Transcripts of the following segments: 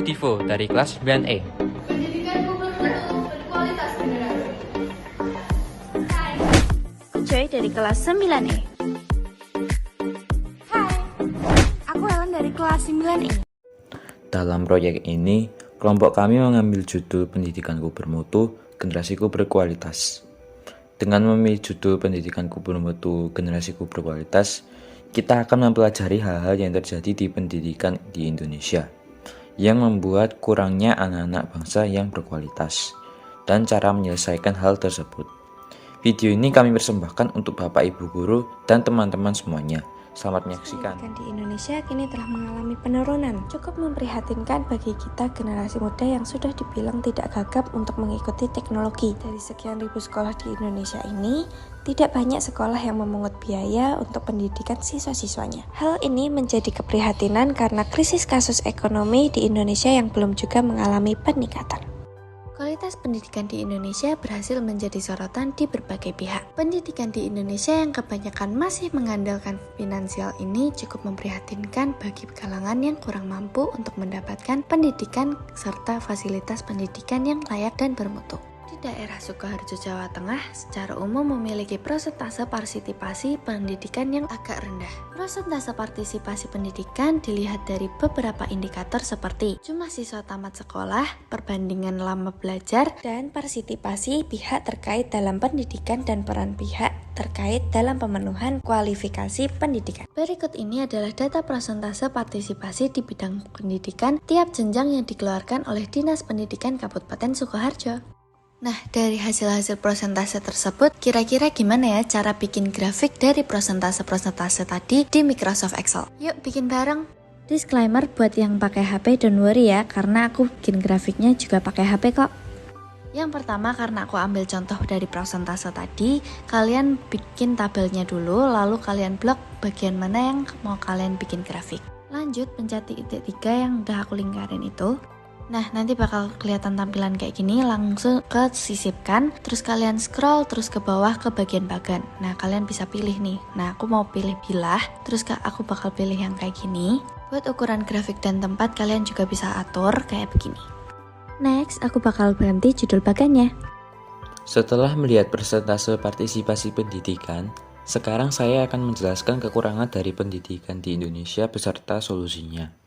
Aku Divo dari kelas 9E. Pendidikanku berkualitas generasi. Hai. Aku Joy dari kelas 9E. Hai. Aku Helen dari kelas 9E. Dalam proyek ini, kelompok kami mengambil judul Pendidikanku Bermutu, Generasiku Berkualitas. Dengan memilih judul Pendidikanku Bermutu, Generasiku Berkualitas, kita akan mempelajari hal-hal yang terjadi di pendidikan di Indonesia yang membuat kurangnya anak-anak bangsa yang berkualitas dan cara menyelesaikan hal tersebut. Video ini kami persembahkan untuk Bapak Ibu guru dan teman-teman semuanya. Selamat menyaksikan. Pendidikan di Indonesia kini telah mengalami penurunan. Cukup memprihatinkan bagi kita generasi muda yang sudah dibilang tidak gagap untuk mengikuti teknologi. Dari sekian ribu sekolah di Indonesia ini, tidak banyak sekolah yang memungut biaya untuk pendidikan siswa-siswanya. Hal ini menjadi keprihatinan karena krisis kasus ekonomi di Indonesia yang belum juga mengalami peningkatan. Kualitas pendidikan di Indonesia berhasil menjadi sorotan di berbagai pihak. Pendidikan di Indonesia yang kebanyakan masih mengandalkan finansial ini cukup memprihatinkan bagi kalangan yang kurang mampu untuk mendapatkan pendidikan serta fasilitas pendidikan yang layak dan bermutu. Di daerah Sukoharjo, Jawa Tengah, secara umum memiliki persentase partisipasi pendidikan yang agak rendah. Persentase partisipasi pendidikan dilihat dari beberapa indikator seperti jumlah siswa tamat sekolah, perbandingan lama belajar, dan partisipasi pihak terkait dalam pendidikan dan peran pihak terkait dalam pemenuhan kualifikasi pendidikan. Berikut ini adalah data persentase partisipasi di bidang pendidikan tiap jenjang yang dikeluarkan oleh Dinas Pendidikan Kabupaten Sukoharjo. Nah, dari hasil-hasil persentase tersebut, kira-kira gimana ya cara bikin grafik dari persentase-persentase tadi di Microsoft Excel? Yuk bikin bareng! Disclaimer buat yang pakai HP, don't worry ya, karena aku bikin grafiknya juga pakai HP kok. Yang pertama, karena aku ambil contoh dari persentase tadi, kalian bikin tabelnya dulu, lalu kalian blok bagian mana yang mau kalian bikin grafik. Lanjut, pencet titik 3 yang udah aku lingkarin itu. Nah, nanti bakal kelihatan tampilan kayak gini, langsung ke sisipkan, terus kalian scroll terus ke bawah ke bagian bagan. Nah, kalian bisa pilih nih. Nah, aku mau pilih bilah, terus aku bakal pilih yang kayak gini. Buat ukuran grafik dan tempat, kalian juga bisa atur kayak begini. Next, aku bakal ganti judul bagannya. Setelah melihat persentase partisipasi pendidikan, sekarang saya akan menjelaskan kekurangan dari pendidikan di Indonesia beserta solusinya.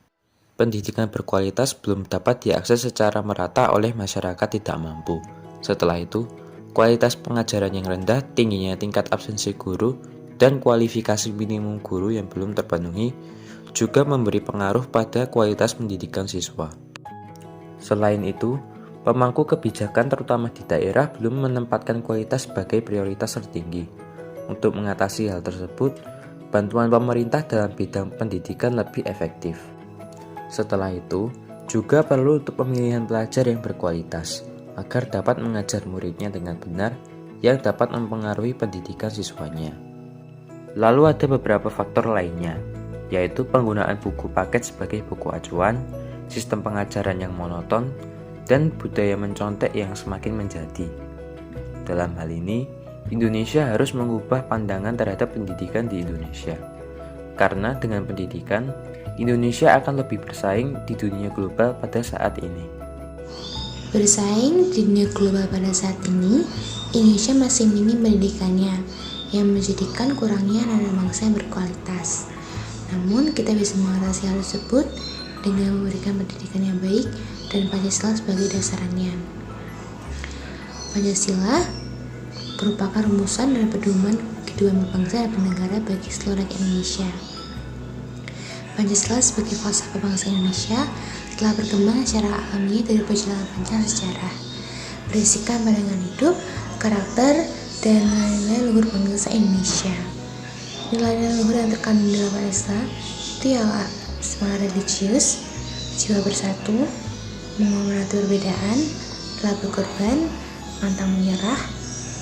Pendidikan berkualitas belum dapat diakses secara merata oleh masyarakat tidak mampu. Setelah itu, kualitas pengajaran yang rendah, tingginya tingkat absensi guru, dan kualifikasi minimum guru yang belum terpenuhi juga memberi pengaruh pada kualitas pendidikan siswa. Selain itu, pemangku kebijakan terutama di daerah belum menempatkan kualitas sebagai prioritas tertinggi. Untuk mengatasi hal tersebut, bantuan pemerintah dalam bidang pendidikan lebih efektif. Setelah itu, juga perlu untuk pemilihan pelajar yang berkualitas, agar dapat mengajar muridnya dengan benar yang dapat mempengaruhi pendidikan siswanya. Lalu ada beberapa faktor lainnya, yaitu penggunaan buku paket sebagai buku acuan, sistem pengajaran yang monoton, dan budaya mencontek yang semakin menjadi. Dalam hal ini, Indonesia harus mengubah pandangan terhadap pendidikan di Indonesia. Karena dengan pendidikan, Indonesia akan lebih bersaing di dunia global pada saat ini. Bersaing di dunia global pada saat ini, Indonesia masih minim pendidikannya, yang menjadikan kurangnya anak bangsa yang berkualitas. Namun, kita bisa mengatasi hal tersebut dengan memberikan pendidikan yang baik dan Pancasila sebagai dasarnya. Pancasila merupakan rumusan dan pedoman kehidupan berbangsa dan bernegara bagi seluruh rakyat Indonesia. Pancasila sebagai falsafah bangsa Indonesia telah berkembang secara alami dari perjalanan panjang sejarah, berisikan pandangan hidup, karakter, dan nilai-nilai luhur bangsa Indonesia. Nilai-nilai luhur yang terkandung dalam Pancasila itu ialah semangat religius, jiwa bersatu, menghormati perbedaan, rela berkorban, pantang menyerah,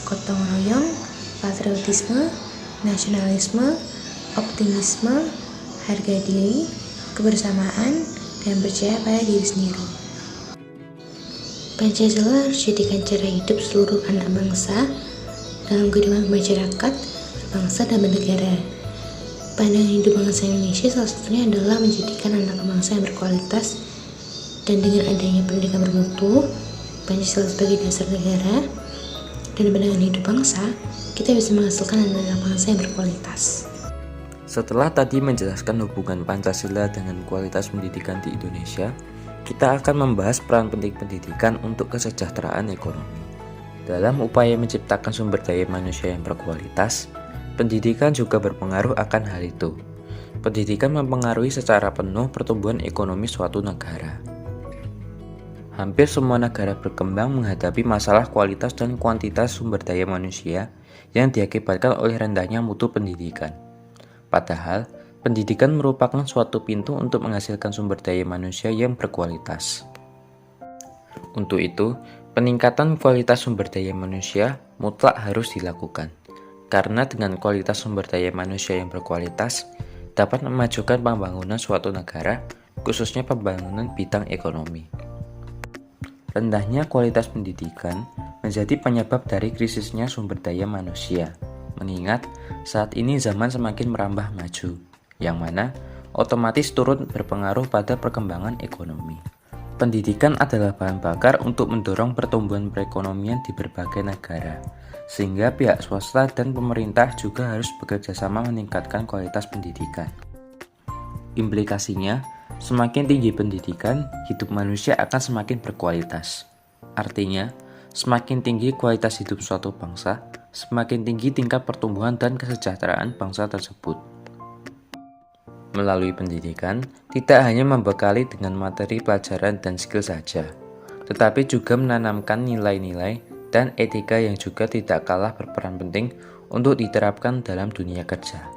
gotong royong, patriotisme, nasionalisme, optimisme, harga diri, kebersamaan, dan percaya pada diri sendiri. Pancasila harus dijadikan cara hidup seluruh anak bangsa dalam kehidupan masyarakat, berbangsa, dan bernegara. Pandangan hidup bangsa Indonesia salah satunya adalah menjadikan anak bangsa yang berkualitas Dan dengan adanya pendidikan bermutu, Pancasila sebagai dasar negara, dan pandangan hidup bangsa, kita bisa menghasilkan anak bangsa yang berkualitas. Setelah tadi menjelaskan hubungan Pancasila dengan kualitas pendidikan di Indonesia, kita akan membahas peran penting pendidikan untuk kesejahteraan ekonomi. Dalam upaya menciptakan sumber daya manusia yang berkualitas, pendidikan juga berpengaruh akan hal itu. Pendidikan mempengaruhi secara penuh pertumbuhan ekonomi suatu negara. Hampir semua negara berkembang menghadapi masalah kualitas dan kuantitas sumber daya manusia yang diakibatkan oleh rendahnya mutu pendidikan. Padahal, pendidikan merupakan suatu pintu untuk menghasilkan sumber daya manusia yang berkualitas. Untuk itu, peningkatan kualitas sumber daya manusia mutlak harus dilakukan. Karena dengan kualitas sumber daya manusia yang berkualitas, dapat memajukan pembangunan suatu negara, khususnya pembangunan bidang ekonomi. Rendahnya kualitas pendidikan menjadi penyebab dari krisisnya sumber daya manusia, mengingat saat ini zaman semakin merambah maju, yang mana otomatis turut berpengaruh pada perkembangan ekonomi. Pendidikan adalah bahan bakar untuk mendorong pertumbuhan perekonomian di berbagai negara, sehingga pihak swasta dan pemerintah juga harus bekerja sama meningkatkan kualitas pendidikan. Implikasinya, semakin tinggi pendidikan, hidup manusia akan semakin berkualitas. Artinya, semakin tinggi kualitas hidup suatu bangsa, semakin tinggi tingkat pertumbuhan dan kesejahteraan bangsa tersebut. Melalui pendidikan, tidak hanya membekali dengan materi pelajaran dan skill saja, tetapi juga menanamkan nilai-nilai dan etika yang juga tidak kalah berperan penting untuk diterapkan dalam dunia kerja.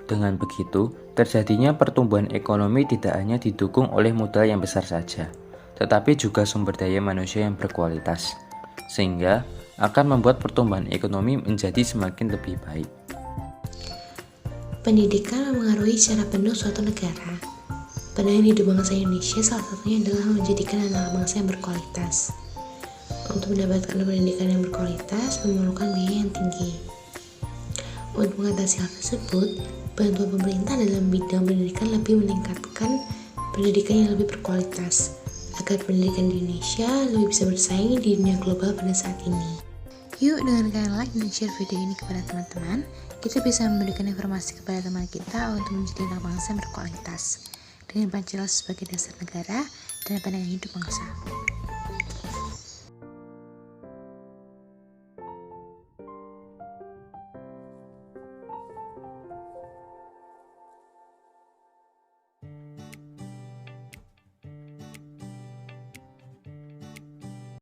Dengan begitu, terjadinya pertumbuhan ekonomi tidak hanya didukung oleh modal yang besar saja, tetapi juga sumber daya manusia yang berkualitas, sehingga akan membuat pertumbuhan ekonomi menjadi semakin lebih baik. Pendidikan memengaruhi secara penuh suatu negara. Pandangan hidup bangsa Indonesia salah satunya adalah menjadikan anak bangsa yang berkualitas. Untuk mendapatkan pendidikan yang berkualitas memerlukan biaya yang tinggi. Untuk mengatasi hal tersebut, bantuan pemerintah dalam bidang pendidikan lebih meningkatkan pendidikan yang lebih berkualitas, agar pendidikan di Indonesia lebih bisa bersaing di dunia global pada saat ini. Yuk, dengan kalian like dan share video ini kepada teman-teman, kita bisa memberikan informasi kepada teman kita untuk menjadi anak bangsa yang berkualitas, dengan Pancasila sebagai dasar negara dan pandangan hidup bangsa.